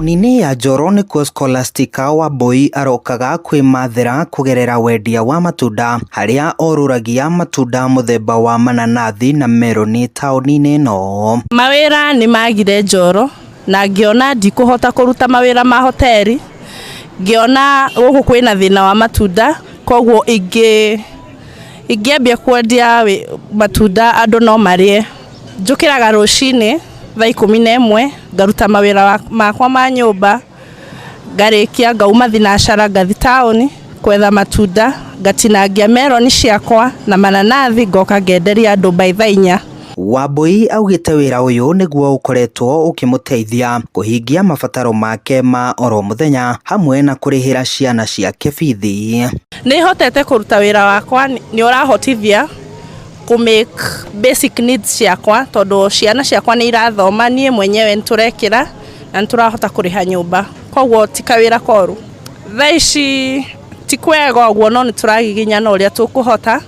Taũni-inĩ ya Njoro nĩkuo Scholastica Wambui arokaga kwĩmathĩra kũgerera wendia wa matunda, harĩa orũragia matunda mũthemba wa mananathi na meroni taũni-inĩ ĩno. Mawĩra nĩ magire Njoro na ngĩona ndikũhota kũruta mawĩra ma hoteli, ngĩona gũkũ kwĩna thĩna wa matunda, koguo ingĩambia kwendia matunda andũ no marĩe. Njũkĩraga rũcinĩ thaa 11 ngaruta mawĩra makwa ma nyũmba, ngarĩkia ngauma thinacara ngathi taũni kwetha matunda, ngatinangia meroni ciakwa na mananathi ngoka ngenderia andũ by thaa 4. Wambui augĩte wĩra ũyũ nĩguo ũkoretwo ũkĩmũteithia kũhingia mabataro make ma oro mũthenya hamwe na kũrĩhĩra ciana ciake bithi. Nĩ hotete kũruta wĩra wakwa, nĩ ũrahotithia ku make basic needs ciakwa, tondũ ciana ciakwa nĩ irathoma, niĩ mwenyewe nĩtũrekĩra na nĩtũrahota kũrĩha nyũmba, koguo ti kawĩra koru. Thaa ici ti kwega ũguo, no nĩtũragiginya na ũrĩa tũkũhota,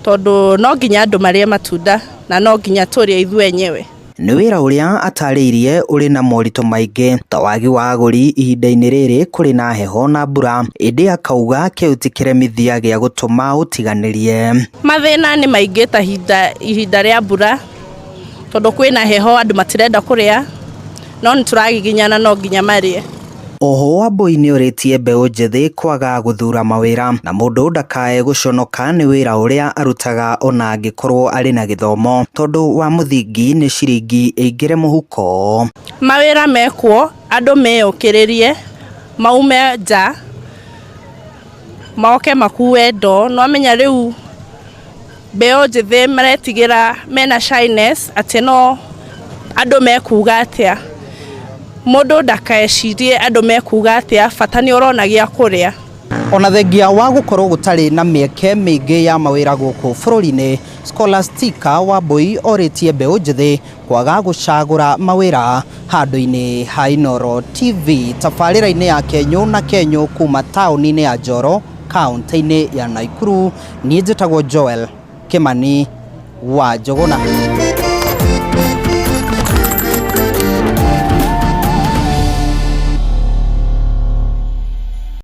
tondũ no nginya andũ marĩe matunda na no nginya tũrĩe ithuĩ enyewe. Nĩ wĩra ũrĩa atarĩirie ũrĩ na moritũ maingĩ ta wagi wa agũri ihinda-inĩ rĩrĩ kũrĩ na heho na mbura, ĩndĩ akauga kĩu ti kĩremithia gĩa gũtũma ũtiganĩrie. Mathĩna nĩ maingĩ ta ihinda rĩa mbura, tondũ kwĩna heho andũ matirenda kũrĩa, no nĩtũragiginyana no nginya marĩe. Oho Wambui nĩ ũrĩtie mbeũ njĩthĩ kwaga gũthura mawĩra na mũndũ ndakae gũconoka nĩ wĩra ũrĩa arutaga ona angĩkorwo arĩ na gĩthomo, tondũ wa mũthingi nĩ ciringi ĩingĩre mũhuko. Mawĩra mekuo, andũ meyũkĩrĩrie maume nja moke makue ndo, no amenya rĩu mbeũ njĩthĩ maretigĩra mena shyness atĩ no andũ mekuga atĩa. Mũndũ ndakaecirie andũ mekuga atĩa, bata nĩ ũrona gĩa kũrĩa. Ona thengia wa gũkorwo gũtarĩ na mĩeke mĩingĩ ya mawĩra gũkũ bũrũri-inĩ, Scholastica Wambui orĩtie mbeũ njĩthĩ kwaga gũcagũra mawĩra handũ-inĩ ha Inooro TV, tabarĩra-inĩ ya Kenyũ na Kenyũ kuma taũni-inĩ ya Njoro, kaũntĩ-inĩ ya Naikuru. Niĩ njĩtagwo Joel Kimani wa Njogona.